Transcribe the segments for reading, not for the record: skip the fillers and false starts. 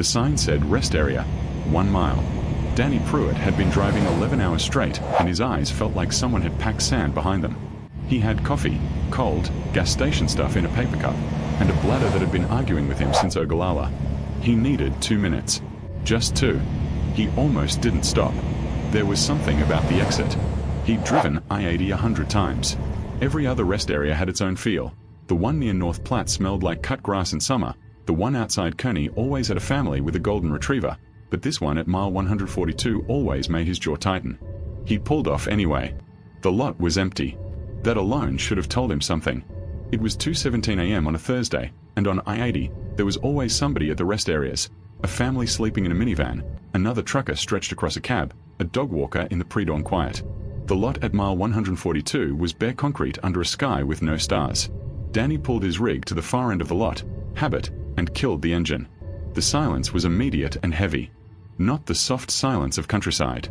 The sign said rest area, 1 mile. Danny Pruitt had been driving 11 hours straight, and his eyes felt like someone had packed sand behind them. He had coffee, cold, gas station stuff in a paper cup, and a bladder that had been arguing with him since Ogallala. He needed 2 minutes. Just 2. He almost didn't stop. There was something about the exit. He'd driven I-80 100 times. Every other rest area had its own feel. The one near North Platte smelled like cut grass in summer. The one outside Kearney always had a family with a golden retriever, but this one at mile 142 always made his jaw tighten. He pulled off anyway. The lot was empty. That alone should have told him something. It was 2:17 a.m. on a Thursday, and on I-80, there was always somebody at the rest areas. A family sleeping in a minivan, another trucker stretched across a cab, a dog walker in the pre-dawn quiet. The lot at mile 142 was bare concrete under a sky with no stars. Danny pulled his rig to the far end of the lot, habit, and killed the engine. The silence was immediate and heavy. Not the soft silence of countryside.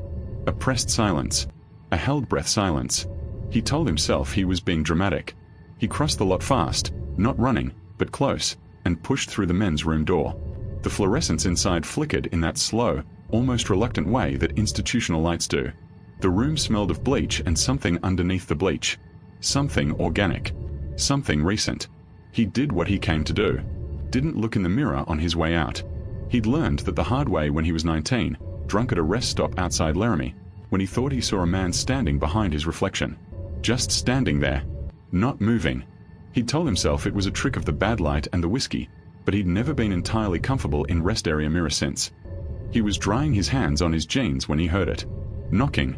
A pressed silence. A held-breath silence. He told himself he was being dramatic. He crossed the lot fast, not running, but close, and pushed through the men's room door. The fluorescents inside flickered in that slow, almost reluctant way that institutional lights do. The room smelled of bleach and something underneath the bleach. Something organic. Something recent. He did what he came to do. Didn't look in the mirror on his way out. He'd learned that the hard way when he was 19, drunk at a rest stop outside Laramie, when he thought he saw a man standing behind his reflection. Just standing there. Not moving. He'd told himself it was a trick of the bad light and the whiskey, but he'd never been entirely comfortable in rest area mirror since. He was drying his hands on his jeans when he heard it. Knocking.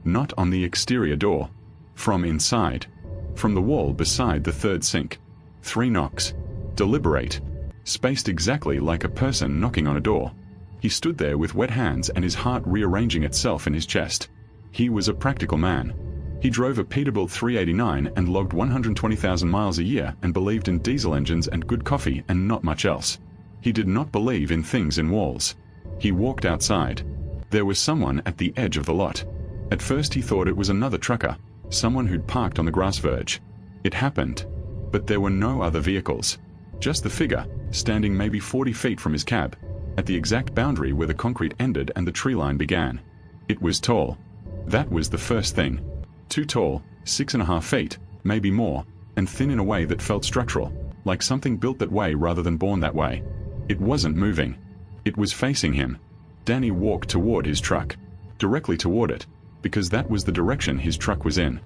Not on the exterior door. From inside. From the wall beside the third sink. 3 knocks. Deliberate. Spaced exactly like a person knocking on a door. He stood there with wet hands and his heart rearranging itself in his chest. He was a practical man. He drove a Peterbilt 389 and logged 120,000 miles a year and believed in diesel engines and good coffee and not much else. He did not believe in things in walls. He walked outside. There was someone at the edge of the lot. At first he thought it was another trucker, someone who'd parked on the grass verge. It happened. But there were no other vehicles. Just the figure, standing maybe 40 feet from his cab, at the exact boundary where the concrete ended and the tree line began. It was tall. That was the first thing. Too tall, 6.5 feet, maybe more, and thin in a way that felt structural, like something built that way rather than born that way. It wasn't moving. It was facing him. Danny walked toward his truck. Directly toward it, because that was the direction his truck was in.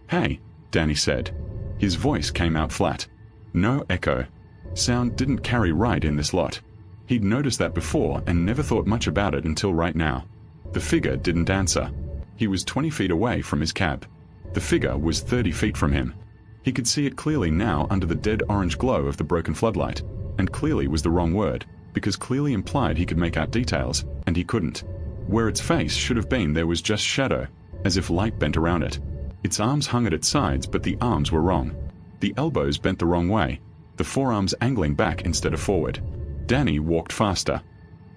"Hey," Danny said. His voice came out flat. No echo. Sound didn't carry right in this lot. He'd noticed that before and never thought much about it until right now. The figure didn't answer. He was 20 feet away from his cab. The figure was 30 feet from him. He could see it clearly now under the dead orange glow of the broken floodlight, and clearly was the wrong word, because clearly implied he could make out details, and he couldn't. Where its face should have been there was just shadow, as if light bent around it. Its arms hung at its sides, but the arms were wrong. The elbows bent the wrong way, the forearms angling back instead of forward. Danny walked faster.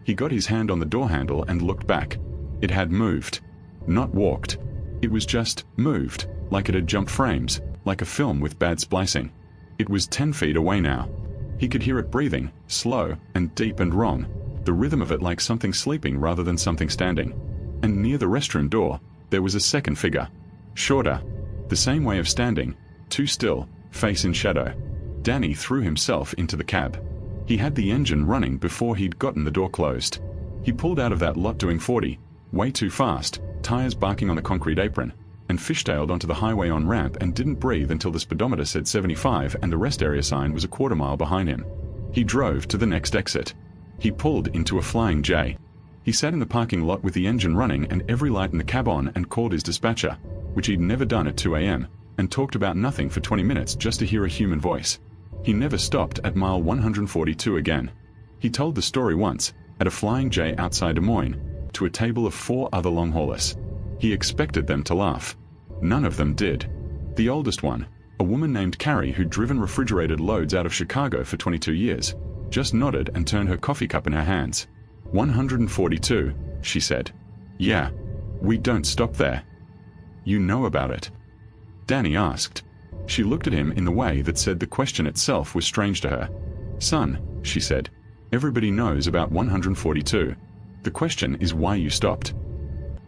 He got his hand on the door handle and looked back. It had moved. Not walked. It was just moved, like it had jumped frames, like a film with bad splicing. It was 10 feet away now. He could hear it breathing, slow and deep and wrong, the rhythm of it like something sleeping rather than something standing. And near the restroom door, there was a second figure. Shorter. The same way of standing, too still, face in shadow. Danny threw himself into the cab. He had the engine running before he'd gotten the door closed. He pulled out of that lot doing 40, way too fast, tires barking on the concrete apron, and fishtailed onto the highway on ramp and didn't breathe until the speedometer said 75 and the rest area sign was a quarter mile behind him. He drove to the next exit. He pulled into a Flying J. He sat in the parking lot with the engine running and every light in the cab on and called his dispatcher, which he'd never done at 2 a.m., and talked about nothing for 20 minutes just to hear a human voice. He never stopped at mile 142 again. He told the story once, at a Flying J outside Des Moines, to a table of 4 other long haulers. He expected them to laugh. None of them did. The oldest one, a woman named Carrie who'd driven refrigerated loads out of Chicago for 22 years, just nodded and turned her coffee cup in her hands. 142, she said. Yeah. We don't stop there. You know about it? Danny asked. She looked at him in the way that said the question itself was strange to her. Son, she said, Everybody knows about 142. The question is why you stopped.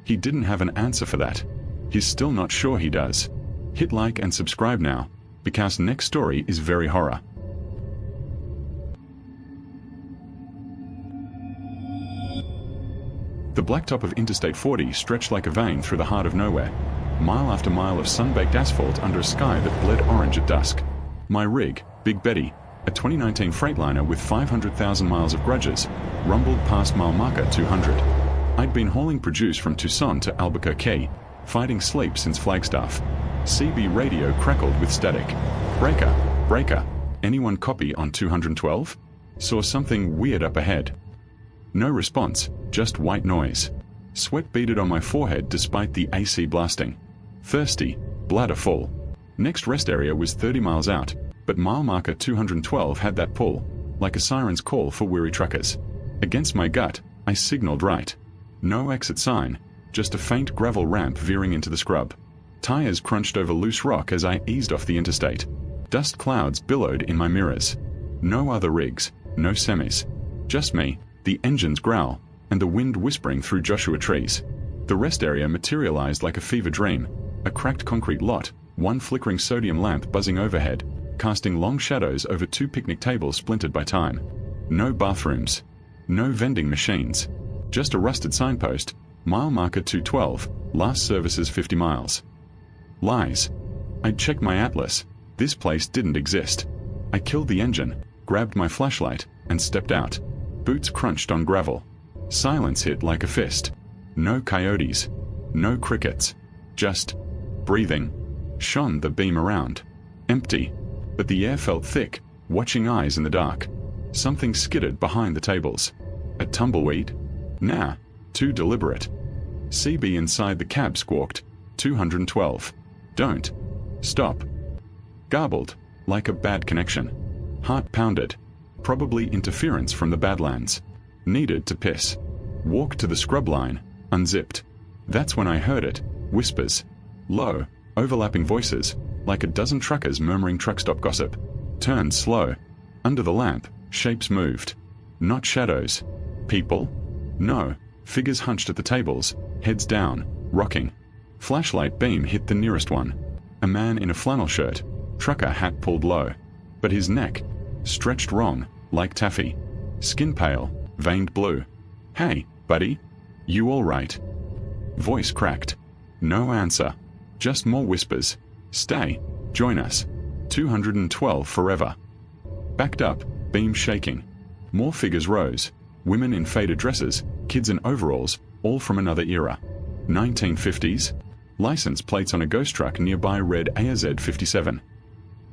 He didn't have an answer for that. He's still not sure he does. Hit like and subscribe now, because next story is very horror. The blacktop of Interstate 40 stretched like a vein through the heart of nowhere. Mile after mile of sun-baked asphalt under a sky that bled orange at dusk. My rig, Big Betty, a 2019 Freightliner with 500,000 miles of grudges, rumbled past mile marker 200. I'd been hauling produce from Tucson to Albuquerque, fighting sleep since Flagstaff. CB radio crackled with static. Breaker, breaker, anyone copy on 212? Saw something weird up ahead. No response, just white noise. Sweat beaded on my forehead despite the AC blasting. Thirsty, bladder full. Next rest area was 30 miles out, but mile marker 212 had that pull, like a siren's call for weary truckers. Against my gut, I signaled right. No exit sign, just a faint gravel ramp veering into the scrub. Tires crunched over loose rock as I eased off the interstate. Dust clouds billowed in my mirrors. No other rigs, no semis. Just me, the engine's growl, and the wind whispering through Joshua trees. The rest area materialized like a fever dream, a cracked concrete lot, one flickering sodium lamp buzzing overhead, casting long shadows over two picnic tables splintered by time. No bathrooms. No vending machines. Just a rusted signpost, mile marker 212, last services 50 miles. Lies. I'd checked my atlas. This place didn't exist. I killed the engine, grabbed my flashlight, and stepped out. Boots crunched on gravel. Silence hit like a fist. No coyotes. No crickets. Just breathing. Shone the beam around. Empty. But the air felt thick, watching eyes in the dark. Something skittered behind the tables. A tumbleweed? Nah, too deliberate. CB inside the cab squawked, 212. Don't. Stop. Garbled, like a bad connection. Heart pounded. Probably interference from the Badlands. Needed to piss. Walked to the scrub line, unzipped. That's when I heard it, whispers. Low, overlapping voices, like a dozen truckers murmuring truck stop gossip. Turned slow. Under the lamp, shapes moved. Not shadows. People? No. Figures hunched at the tables, heads down, rocking. Flashlight beam hit the nearest one. A man in a flannel shirt, trucker hat pulled low. But his neck, stretched wrong, like taffy. Skin pale, veined blue. Hey, buddy. You all right? Voice cracked. No answer. Just more whispers. Stay. Join us. 212 forever. Backed up, beam shaking. More figures rose. Women in faded dresses, kids in overalls, all from another era. 1950s? License plates on a ghost truck nearby read AZ 57.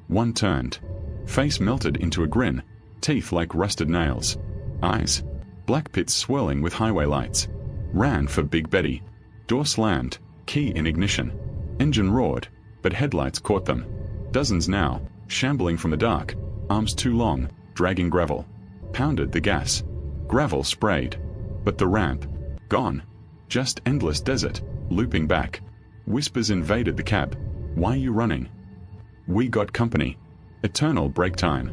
One turned. Face melted into a grin, teeth like rusted nails. Eyes. Black pits swirling with highway lights. Ran for Big Betty. Door slammed, key in ignition. Engine roared, but headlights caught them. Dozens now, shambling from the dark, arms too long, dragging gravel. Pounded the gas. Gravel sprayed. But the ramp, gone. Just endless desert, looping back. Whispers invaded the cab. Why you running? We got company. Eternal break time.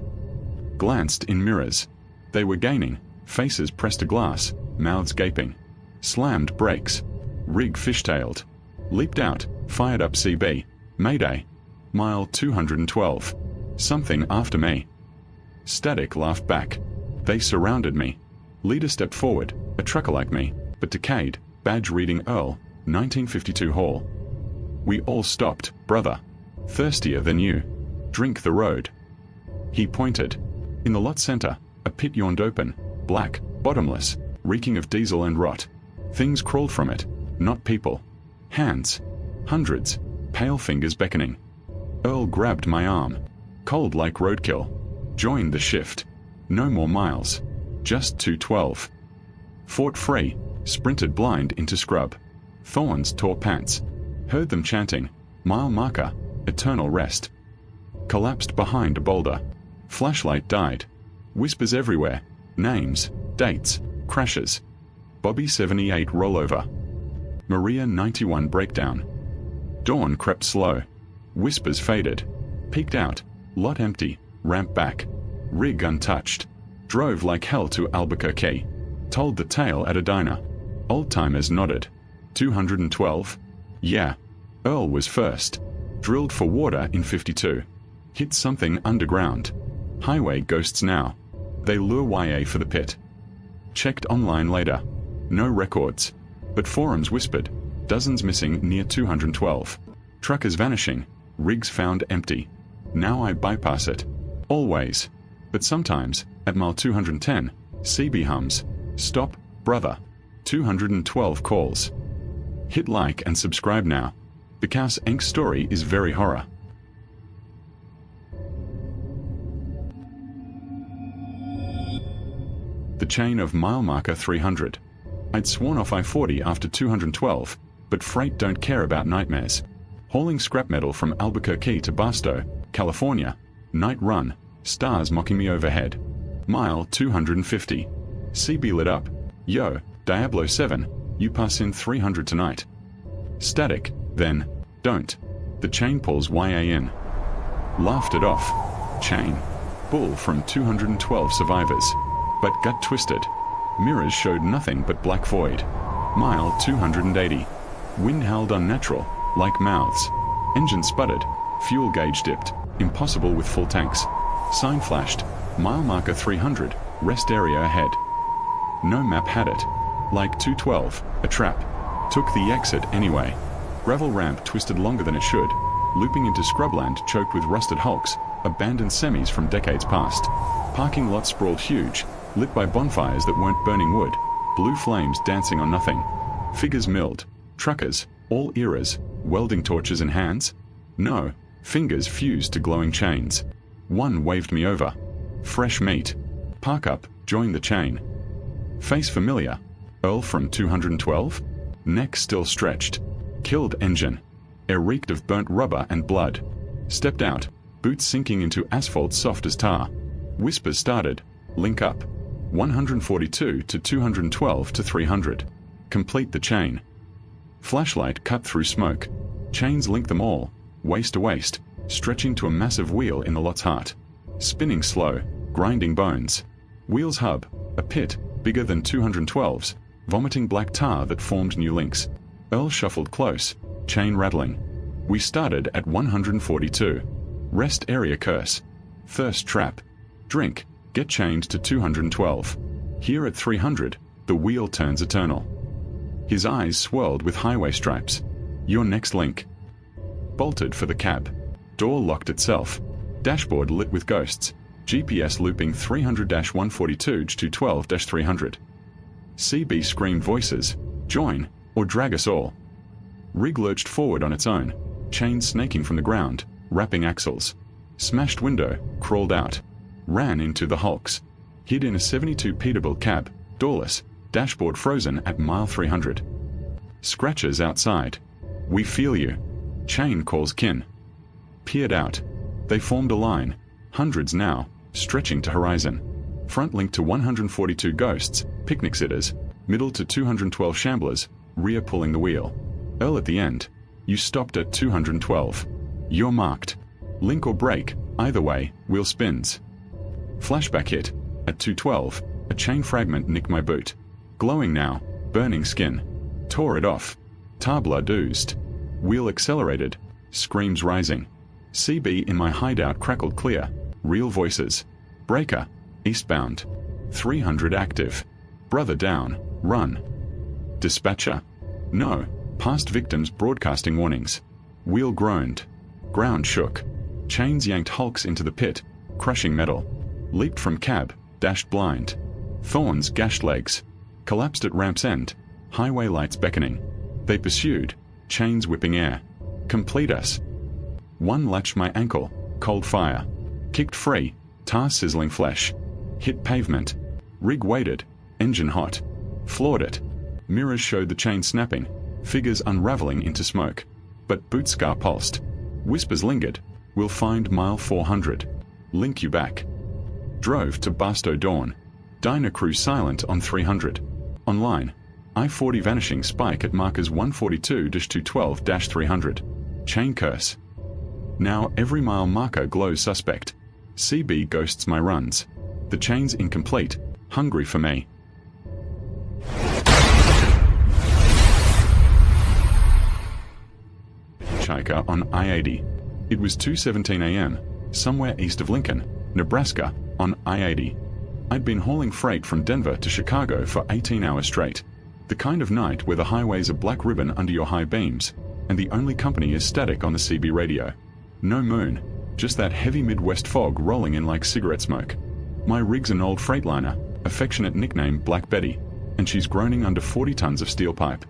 Glanced in mirrors. They were gaining, faces pressed to glass, mouths gaping. Slammed brakes. Rig fishtailed. Leaped out, fired up CB. Mayday. Mile 212. Something after me. Static laughed back. They surrounded me. Leader stepped forward, a trucker like me, but decayed, badge reading Earl, 1952 Hall. We all stopped, brother. Thirstier than you. Drink the road. He pointed. In the lot center, a pit yawned open, black, bottomless, reeking of diesel and rot. Things crawled from it, not people. Hands. Hundreds. Pale fingers beckoning. Earl grabbed my arm. Cold like roadkill. Joined the shift. No more miles. Just 212. Fought free. Sprinted blind into scrub. Thorns tore pants. Heard them chanting. Mile marker. Eternal rest. Collapsed behind a boulder. Flashlight died. Whispers everywhere. Names. Dates. Crashes. Bobby 78 rollover. Maria 91 breakdown. Dawn crept slow. Whispers faded. Peeked out. Lot empty. Ramp back. Rig untouched. Drove like hell to Albuquerque. Told the tale at a diner. Old-timers nodded. 212? Yeah. Earl was first. Drilled for water in 52. Hit something underground. Highway ghosts now. They lure YA for the pit. Checked online later. No records. But forums whispered. Dozens missing near 212. Truckers vanishing. Rigs found empty. Now I bypass it. Always. But sometimes, at mile 210, CB hums. Stop, brother. 212 calls. Hit like and subscribe now. Because Enk's story is very horror. The chain of mile marker 300. I'd sworn off I-40 after 212, but freight don't care about nightmares. Hauling scrap metal from Albuquerque to Barstow, California. Night run. Stars mocking me overhead. Mile 250. CB lit up. Yo, Diablo 7, you pass in 300 tonight. Static, then, don't. The chain pulls YA in. Laughed it off. Chain. Bull from 212 survivors. But gut twisted. Mirrors showed nothing but black void. Mile 280. Wind howled unnatural, like mouths. Engine sputtered. Fuel gauge dipped. Impossible with full tanks. Sign flashed. Mile marker 300. Rest area ahead. No map had it. Like 212, a trap. Took the exit anyway. Gravel ramp twisted longer than it should. Looping into scrubland choked with rusted hulks. Abandoned semis from decades past. Parking lot sprawled huge. Lit by bonfires that weren't burning wood. Blue flames dancing on nothing. Figures milled. Truckers, all eras. Welding torches in hands? No. Fingers fused to glowing chains. One waved me over. Fresh meat. Park up, join the chain. Face familiar. Earl from 212? Neck still stretched. Killed engine. Air reeked of burnt rubber and blood. Stepped out. Boots sinking into asphalt soft as tar. Whispers started. Link up. 142 to 212 to 300. Complete the chain. Flashlight cut through smoke. Chains link them all. Waist to waist. Stretching to a massive wheel in the lot's heart. Spinning slow. Grinding bones. Wheels hub. A pit. Bigger than 212's. Vomiting black tar that formed new links. Earl shuffled close. Chain rattling. We started at 142. Rest area curse. Thirst trap. Drink. Get chained to 212. Here at 300, the wheel turns eternal. His eyes swirled with highway stripes. Your next link. Bolted for the cab. Door locked itself. Dashboard lit with ghosts. GPS looping 300-142-212-300. CB screamed voices. Join, or drag us all. Rig lurched forward on its own. Chain snaking from the ground. Wrapping axles. Smashed window, crawled out. Ran into the hulks. Hid in a 72 Peterbilt cab, doorless, dashboard frozen at mile 300. Scratches outside. We feel you. Chain calls kin. Peered out. They formed a line. Hundreds now, stretching to horizon. Front link to 142 ghosts, picnic sitters. Middle to 212 shamblers, rear pulling the wheel. Earl at the end. You stopped at 212. You're marked. Link or break, either way, wheel spins. Flashback hit. At 212, a chain fragment nicked my boot. Glowing now, burning skin. Tore it off. Tar blood oozed. Wheel accelerated. Screams rising. CB in my hideout crackled clear. Real voices. Breaker. Eastbound. 300 active. Brother down. Run. Dispatcher. No. Past victims broadcasting warnings. Wheel groaned. Ground shook. Chains yanked hulks into the pit. Crushing metal. Leaped from cab. Dashed blind. Thorns gashed legs. Collapsed at ramp's end. Highway lights beckoning. They pursued. Chains whipping air. Complete us. One latched my ankle. Cold fire. Kicked free. Tar sizzling flesh. Hit pavement. Rig waited. Engine hot. Floored it. Mirrors showed the chain snapping. Figures unraveling into smoke. But boot scar pulsed. Whispers lingered. We'll find mile 400. Link you back. Drove to Barstow dawn. Diner crew silent on 300. Online. I-40 vanishing spike at markers 142-212-300. Chain curse. Now every mile marker glows suspect. CB ghosts my runs. The chain's incomplete. Hungry for me. Hitchhiker on I-80. It was 2:17 a.m., somewhere east of Lincoln, Nebraska, on I-80. I'd been hauling freight from Denver to Chicago for 18 hours straight. The kind of night where the highway's a black ribbon under your high beams, and the only company is static on the CB radio. No moon, just that heavy Midwest fog rolling in like cigarette smoke. My rig's an old Freightliner, affectionate nickname Black Betty, and she's groaning under 40 tons of steel pipe.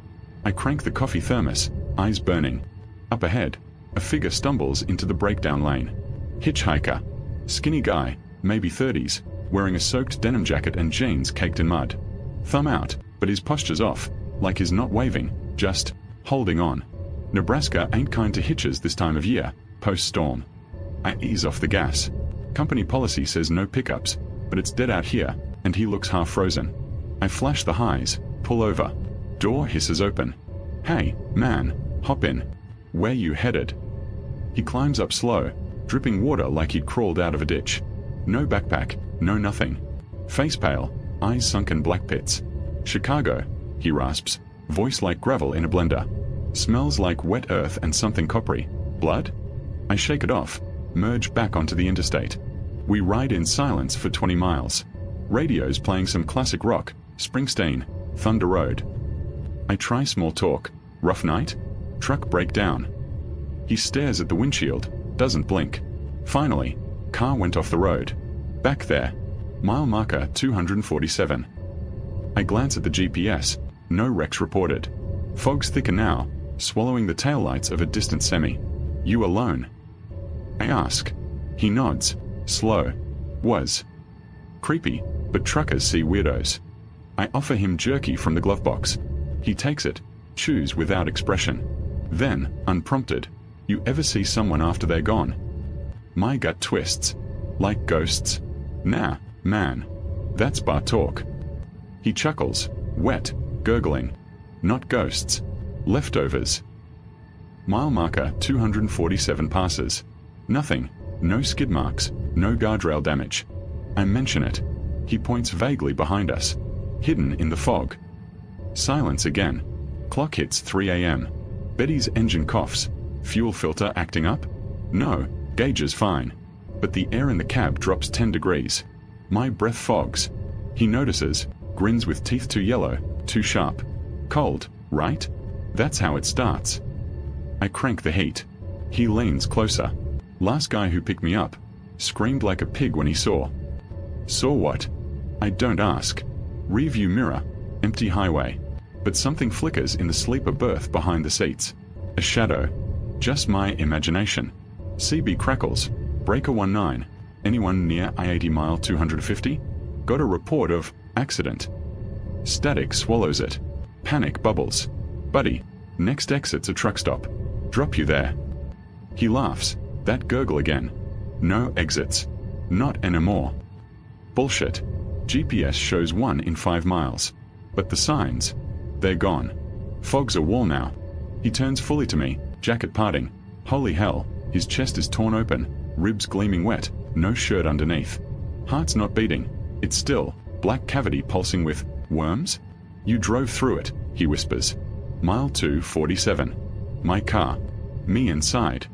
I crank the coffee thermos, eyes burning. Up ahead, a figure stumbles into the breakdown lane. Hitchhiker. Skinny guy, maybe 30s, wearing a soaked denim jacket and jeans caked in mud. Thumb out, but his posture's off, like he's not waving, just holding on. Nebraska ain't kind to hitches this time of year, post-storm. I ease off the gas. Company policy says no pickups, but it's dead out here, and he looks half frozen. I flash the highs, pull over. Door hisses open. Hey, man, hop in. Where you headed? He climbs up slow, dripping water like he'd crawled out of a ditch. No backpack, no nothing. Face pale, eyes sunken black pits. Chicago, he rasps, voice like gravel in a blender. Smells like wet earth and something coppery. Blood? I shake it off, merge back onto the interstate. We ride in silence for 20 miles. Radio's playing some classic rock, Springsteen, Thunder Road. I try small talk. Rough night? Truck breakdown. He stares at the windshield, doesn't blink. Finally, car went off the road. Back there. Mile marker 247. I glance at the GPS. No wrecks reported. Fog's thicker now, swallowing the taillights of a distant semi. You alone? I ask. He nods. Slow. Was. Creepy, but truckers see weirdos. I offer him jerky from the glove box. He takes it, chews without expression. Then, unprompted, you ever see someone after they're gone? My gut twists. Like ghosts? Nah, man. That's bar talk. He chuckles, wet, gurgling. Not ghosts. Leftovers. Mile marker 247 passes. Nothing. No skid marks. No guardrail damage. I mention it. He points vaguely behind us. Hidden in the fog. Silence again. Clock hits 3 a.m. Betty's engine coughs. Fuel filter acting up? No, gauge is fine. But the air in the cab drops 10 degrees. My breath fogs. He notices, grins with teeth too yellow, too sharp. Cold, right? That's how it starts. I crank the heat. He leans closer. Last guy who picked me up. Screamed like a pig when he saw. Saw what? I don't ask. Rearview mirror. Empty highway. But something flickers in the sleeper berth behind the seats. A shadow. Just my imagination. CB crackles. Breaker 19. Anyone near I-80 mile 250? Got a report of accident. Static swallows it. Panic bubbles. Buddy, next exit's a truck stop. Drop you there. He laughs. That gurgle again. No exits. Not anymore. Bullshit. GPS shows 1 in 5 miles. But the signs, they're gone. Fog's a wall now. He turns fully to me, jacket parting. Holy hell, his chest is torn open, ribs gleaming wet, no shirt underneath. Heart's not beating. It's still, black cavity pulsing with worms? You drove through it, he whispers. Mile 247. My car. Me inside.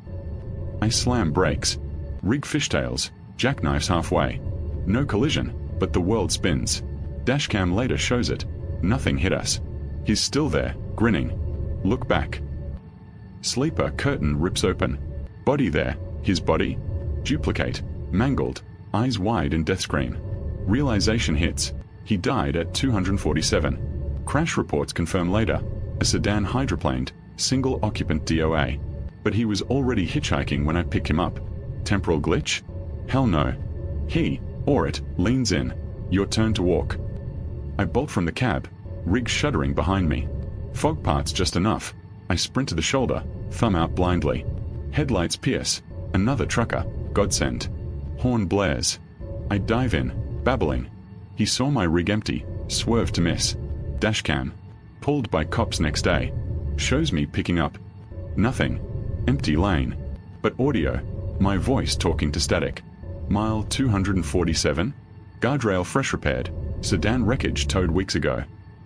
I slam brakes. Rig fishtails, jackknives halfway. No collision, but the world spins. Dashcam later shows it. Nothing hit us. He's still there, grinning. Look back. Sleeper curtain rips open. Body there, his body. Duplicate, mangled, eyes wide in death scream. Realization hits. He died at 247. Crash reports confirm later. A sedan hydroplaned, single occupant DOA. But he was already hitchhiking when I picked him up. Temporal glitch? Hell no. He, or it, leans in. Your turn to walk. I bolt from the cab, rig shuddering behind me. Fog parts just enough. I sprint to the shoulder, thumb out blindly. Headlights pierce. Another trucker, godsend. Horn blares. I dive in, babbling. He saw my rig empty, swerved to miss. Dashcam. Pulled by cops next day. Shows me picking up. Nothing. Empty lane. But audio. My voice talking to static. Mile 247. Guardrail fresh repaired. Sedan wreckage towed weeks ago.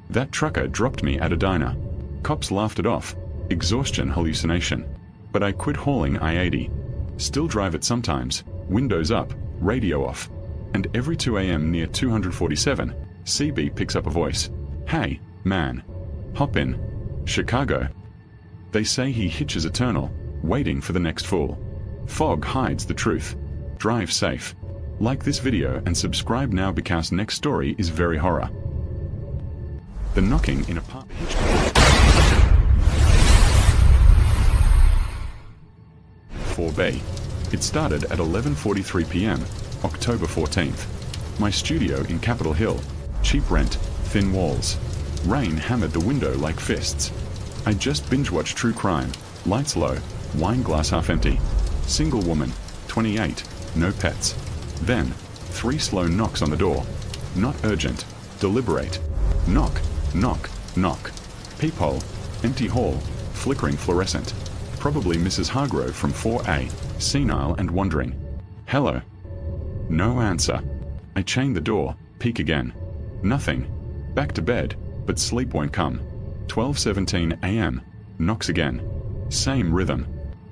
That trucker dropped me at a diner. Cops laughed it off. Exhaustion hallucination. But I quit hauling I-80. Still drive it sometimes. Windows up, radio off. And every 2 a.m. near 247, CB picks up a voice. Hey, man. Hop in. Chicago. They say he hitches eternal, waiting for the next fool. Fog hides the truth. Drive safe. Like this video and subscribe now because next story is very horror. The knocking in a park. 4B. It started at 11:43 p.m. October 14th. My studio in Capitol Hill. Cheap rent, thin walls. Rain hammered the window like fists. I just binge-watched true crime. Lights low, wine glass half empty. Single woman, 28, no pets. Then, 3 slow knocks on the door. Not urgent, deliberate. Knock, knock, knock. Peephole, empty hall, flickering fluorescent. Probably Mrs. Hargrove from 4A, senile and wondering. Hello. No answer. I chain the door, peek again. Nothing. Back to bed, but sleep won't come. 12:17 a.m. Knocks again. Same rhythm.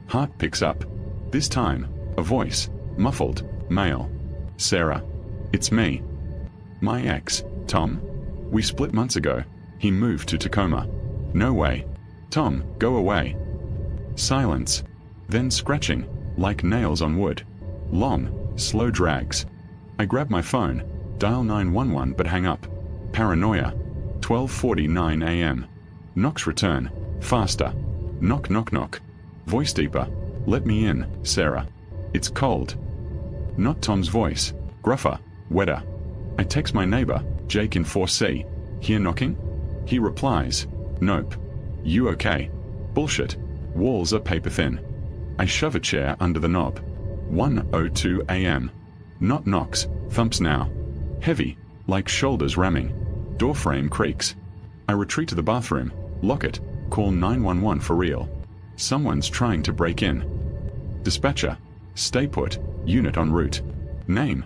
Heart picks up. This time, a voice, muffled, male. Sarah. It's me. My ex, Tom. We split months ago. He moved to Tacoma. No way. Tom, go away. Silence. Then scratching, like nails on wood. Long, slow drags. I grab my phone, dial 911 but hang up. Paranoia. 12:49 a.m. Knocks return. Faster. Knock, knock, knock. Voice deeper. Let me in, Sarah. It's cold. Not Tom's voice. Gruffer. Wetter. I text my neighbor, Jake in 4C. Hear knocking? He replies. Nope. You okay? Bullshit. Walls are paper thin. I shove a chair under the knob. 1:02 a.m. Not knocks. Thumps now. Heavy. Like shoulders ramming. Door frame creaks. I retreat to the bathroom. Lock it. Call 911 for real. Someone's trying to break in. Dispatcher. Stay put. Unit en route. Name.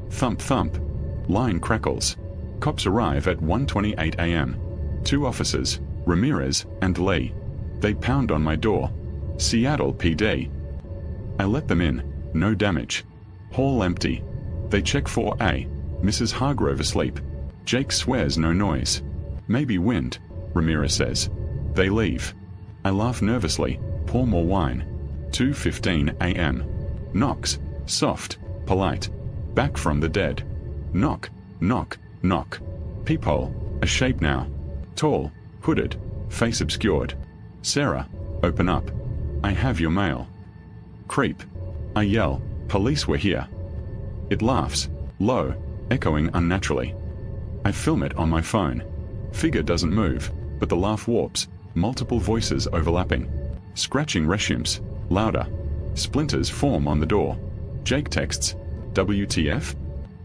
Thump thump. Line crackles. Cops arrive at 1:28 a.m. 2 officers, Ramirez and Lee. They pound on my door. Seattle PD. I let them in. No damage. Hall empty. They check 4A. Mrs. Hargrove asleep. Jake swears no noise. Maybe wind, Ramirez says. They leave. I laugh nervously, pour more wine. 2:15 a.m. Knocks. Soft, polite. Back from the dead. Knock, knock, knock. Peephole. A shape now. Tall, hooded, face obscured. Sarah, open up. I have your mail. Creep. I yell, police were here. It laughs, low, echoing unnaturally. I film it on my phone. Figure doesn't move, but the laugh warps, multiple voices overlapping. Scratching resumes, louder. Splinters form on the door. Jake texts, WTF?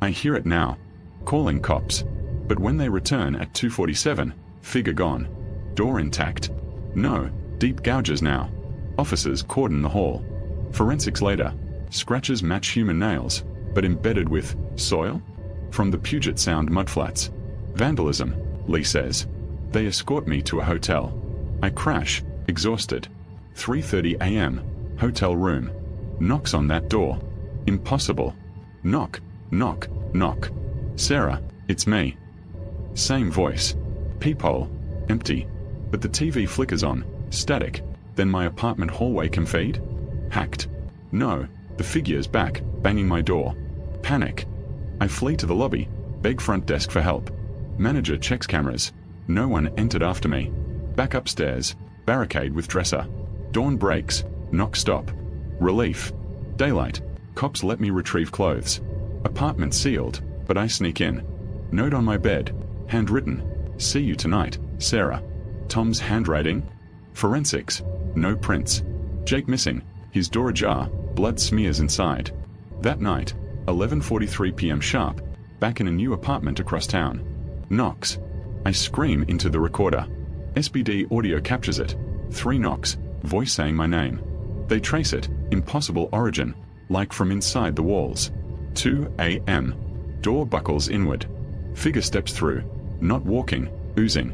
I hear it now. Calling cops. But when they return at 2:47, figure gone. Door intact. No, deep gouges now. Officers cordon the hall. Forensics later. Scratches match human nails, but embedded with soil? From the Puget Sound mudflats. Vandalism, Lee says. They escort me to a hotel. I crash, exhausted. 3:30 a.m. Hotel room. Knocks on that door. Impossible. Knock, knock, knock. Sarah, it's me. Same voice. Peephole. Empty. But the TV flickers on. Static. Then my apartment hallway can feed? Hacked. No. The figure's back, banging my door. Panic. I flee to the lobby. Beg front desk for help. Manager checks cameras. No one entered after me. Back upstairs. Barricade with dresser. Dawn breaks. Knock stop. Relief. Daylight. Cops let me retrieve clothes. Apartment sealed, but I sneak in. Note on my bed. Handwritten. See you tonight, Sarah. Tom's handwriting. Forensics. No prints. Jake missing. His door ajar. Blood smears inside. That night, 11:43 p.m. sharp, back in a new apartment across town. Knocks. I scream into the recorder. SBD audio captures it. 3 knocks. Voice saying my name. They trace it. Impossible origin. Like from inside the walls. 2 a.m. Door buckles inward. Figure steps through. Not walking, oozing.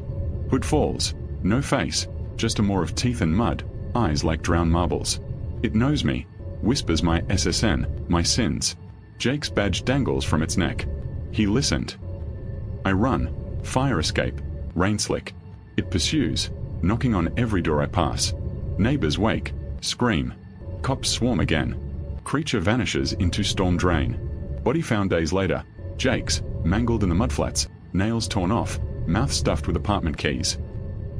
Hood falls. No face, just a more of teeth and mud, eyes like drowned marbles. It knows me. Whispers my SSN, my sins. Jake's badge dangles from its neck. He listened. I run. Fire escape. Rain slick. It pursues, knocking on every door I pass. Neighbors wake. Scream. Cops swarm again. Creature vanishes into storm drain. Body found days later. Jake's, mangled in the mudflats, nails torn off, mouth stuffed with apartment keys.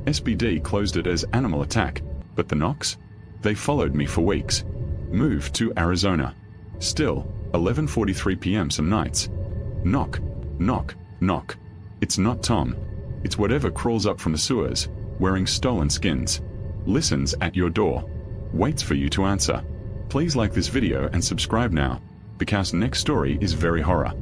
SBD closed it as animal attack, but the knocks? They followed me for weeks. Moved to Arizona. Still, 11:43 p.m. some nights. Knock, knock, knock. It's not Tom. It's whatever crawls up from the sewers, wearing stolen skins. Listens at your door. Waits for you to answer. Please like this video and subscribe now, because next story is very horror.